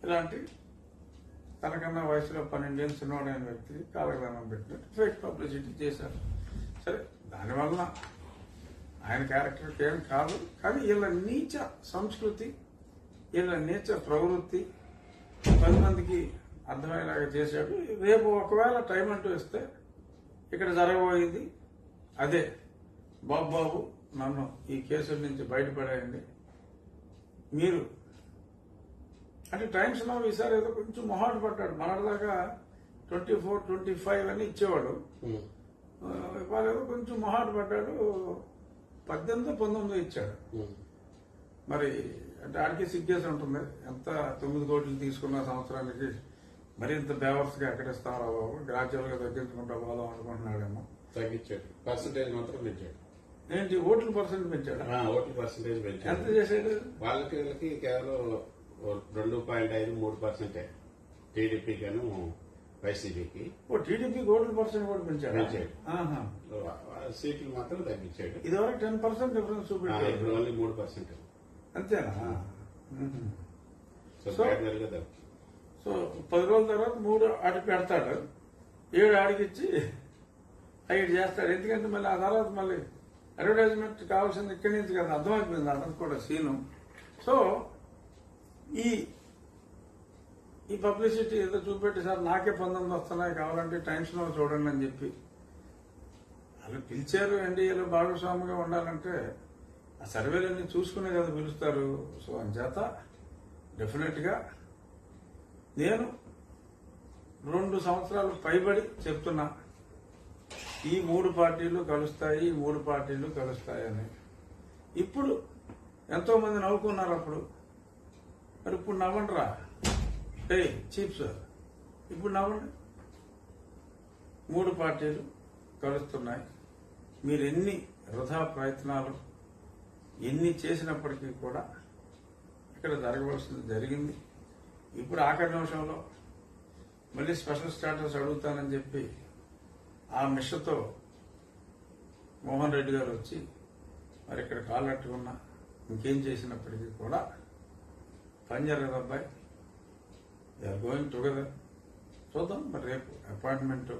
ఇలాంటి తనకన్నా వయసులో 12 ఏళ్ళు చిన్నవాడైన వ్యక్తికి కాలగ్రామం పెట్టినట్టు ఫేక్ పబ్లిసిటీ చేశారు. సరే, దానివల్ల ఆయన క్యారెక్టర్కి ఏం కాదు, కానీ వీళ్ళ నీచ సంస్కృతి, వీళ్ళ నీచ ప్రవృత్తి 10 మందికి అర్థమయ్యేలాగా చేశాడు. రేపు ఒకవేళ టైం అంటూ ఇస్తే ఇక్కడ జరగబోయేది అదే. బాబు నన్ను ఈ కేసుల నుంచి బయటపడేయండి మీరు అంటే టైమ్స్ నౌ ఈసారి ఏదో కొంచెం మొహాట పడ్డాడు. మనదాకా 24, 25 అని ఇచ్చేవాడు. వాళ్ళు ఏదో కొంచెం మొహాట పడ్డాడు. 18, 19 ఇచ్చాడు. మరి అంటే ఆడికి సిగ్గేసి ఉంటుంది. ఎంత 9 కోట్లు తీసుకున్న సంవత్సరానికి మరి ఇంత బేవర్స్ గా ఎక్కడ ఇస్తారా బాబు, గ్రాడ్యువల్ గా తగ్గించుకుంటా పోదాం అనుకుంటున్నాడేమో. తగ్గించాడు, పర్సంటేజ్ మాత్రం పెంచాడు. ఏంటి ఓట్ల పర్సెంట్ పెంచాడు? ఓట్ల పర్సంటేజ్ పెంచాడు. ఎంత చేశాడు? వాళ్ళకి కేవలం 2.5-3% టీడీపీ గాను వైసీపీకి. టీడీపీకి ఓట్ల పర్సెంట్ కూడా పెంచాడు. సీట్లు మాత్రం తగ్గించాడు. ఇదివరకు 10% డిఫరెన్స్ చూపించాడు. ఇప్పుడు ఓన్లీ 3%. అంతేనా? సో సో 10 రోజుల తర్వాత 3 ఆడికి పెడతాడు, 7 ఆడికిచ్చి 5 చేస్తాడు. ఎందుకంటే మళ్ళీ ఆ తర్వాత మళ్ళీ అడ్వర్టైజ్మెంట్ కావాల్సింది ఇక్కడి నుంచి కదా, అర్థమైపోయింది అతను కూడా సీను. సో ఈ పబ్లిసిటీ ఏదో చూపెట్టి సార్ నాకే 19 వస్తున్నాయి కావాలంటే టైమ్స్ లో చూడండి అని చెప్పి వాళ్ళు పిలిచారు. ఎన్డీఏలో భాగస్వామిగా ఉండాలంటే ఆ సర్వేలన్నీ చూసుకునే కదా పిలుస్తారు. సో అంచేత డెఫినెట్ గా నేను 2 సంవత్సరాలు పైబడి చెప్తున్నా ఈ 3 పార్టీలు కలుస్తాయి, ఈ 3 పార్టీలు కలుస్తాయని. ఇప్పుడు ఎంతో మంది నవ్వుకున్నారు అప్పుడు. మరి ఇప్పుడు నవ్వండిరా, చీఫ్ సార్, ఇప్పుడు నవ్వండి. 3 పార్టీలు కలుస్తున్నాయి. మీరు ఎన్ని వృధా ప్రయత్నాలు ఎన్ని చేసినప్పటికీ కూడా ఇక్కడ జరగవలసింది జరిగింది. ఇప్పుడు ఆఖరి నిమిషంలో మళ్ళీ స్పెషల్ స్టాటస్ అడుగుతానని చెప్పి ఆ మిషతో మోహన్ రెడ్డి గారు వచ్చి మరి ఇక్కడ కాళ్ళట్టుకున్నా ఇంకేం చేసినప్పటికీ కూడా పని జరగదు అబ్బాయి. They are going together. చూద్దాం మరి రేపు అపాయింట్మెంట్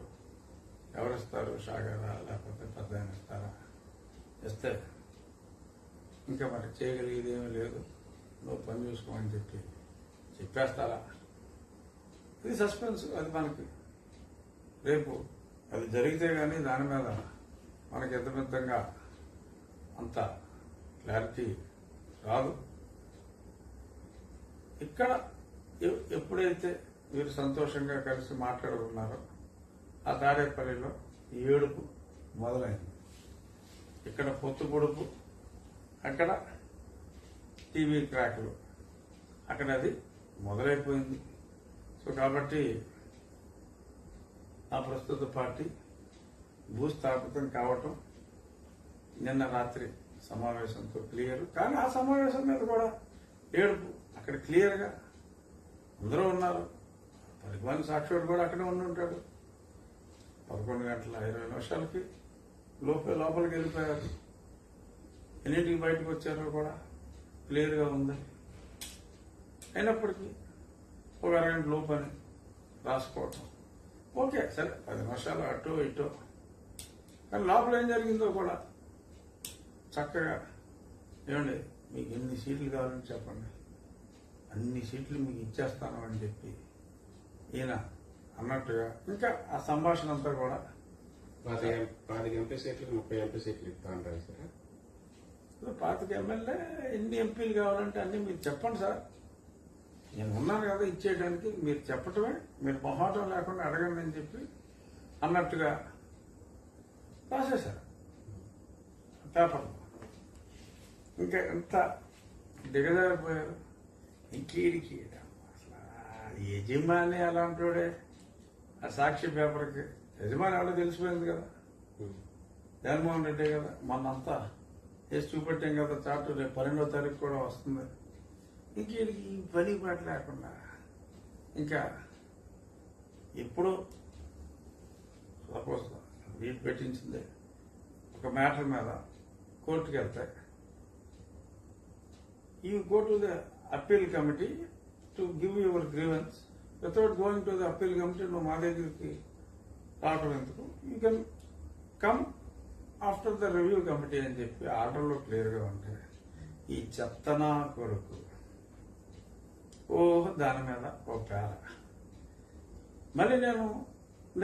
ఎవరిస్తారు, షాగారా లేకపోతే పెద్ద ఆయన ఇస్తారా? ఇస్తే ఇంకా మరి చేయగలిగేది ఏమీ లేదు, నువ్వు పని చూసుకోమని చెప్పి చెప్పేస్తారా? ఇది సస్పెన్స్. అది మనకి రేపు అది జరిగితే గానీ దాని మీద మనకి ఎంత పెద్దగా అంత క్లారిటీ రాదు. ఇక్కడ ఎప్పుడైతే మీరు సంతోషంగా కలిసి మాట్లాడుకున్నారో ఆ తాడేపల్లిలో ఏడుపు మొదలైంది. ఇక్కడ పొత్తు పొడుపు, అక్కడ టీవీ క్రాకులు, అక్కడ అది మొదలైపోయింది. సో కాబట్టి ఆ ప్రస్తుత పార్టీ భూస్థాపితం కావటం నిన్న రాత్రి సమావేశంతో క్లియర్. కానీ ఆ సమావేశం మీద కూడా ఏడుపు అక్కడ క్లియర్గా అందరూ ఉన్నారు. 10 మంది సాక్షుడు కూడా అక్కడే ఉండి ఉంటాడు. 11:20 లోపలికి వెళ్ళిపోయారు. ఎన్నింటికి బయటకు వచ్చారో కూడా క్లియర్గా ఉంది. అయినప్పటికీ ఒక అరగంట లోపని రాసుకోవటం ఓకే, సరే 10 నిమిషాలు అటో ఇటో, కానీ లోపల ఏం జరిగిందో కూడా చక్కగా ఏమండి మీకు ఎన్ని సీట్లు కావాలని చెప్పండి, అన్ని సీట్లు మీకు ఇచ్చేస్తాను అని చెప్పి ఈయన అన్నట్టుగా ఇంకా ఆ సంభాషణ అంతా కూడా 10 ఎంపీ సీట్లు 30 ఎంపీ సీట్లు ఇస్తా అంటారు సార్. 25 ఎమ్మెల్యే ఎన్ని ఎంపీలు కావాలంటే అన్ని మీరు చెప్పండి సార్, నేను ఉన్నాను కదా ఇచ్చేయడానికి, మీరు చెప్పటమే, మీరు మొహాటం లేకుండా అడగండి అని చెప్పి అన్నట్టుగా రాసేశారు పేపర్లో. ఇంకా ఎంత దిగజారిపోయారు. ఇంకీడికి అసలు యజమాని అలాంటోడే ఆ సాక్షి పేపర్కి యజమాని ఎవడో తెలిసిపోయింది కదా, జగన్మోహన్ రెడ్డి కదా. మొన్నంతా వేసి చూపెట్టాం కదా చార్టు, రేపు 12వ తారీఖు కూడా వస్తుంది. ఇంకీడికి పని పాట లేకుండా ఇంకా ఎప్పుడో సపోజ్ వీటి పెట్టించింది ఒక మ్యాటర్ మీద కోర్టుకు వెళ్తాయి. ఈ court appeal committee to give your grievance without going to the appeal committee నువ్వు మా దగ్గరికి రావటం ఎందుకు, you can come after the review committee అని చెప్పి ఆర్డర్లో క్లియర్గా ఉంటాయి. ఈ చెత్తనా కొడుకు దాని మీద ఒక పేర. మళ్ళీ నేను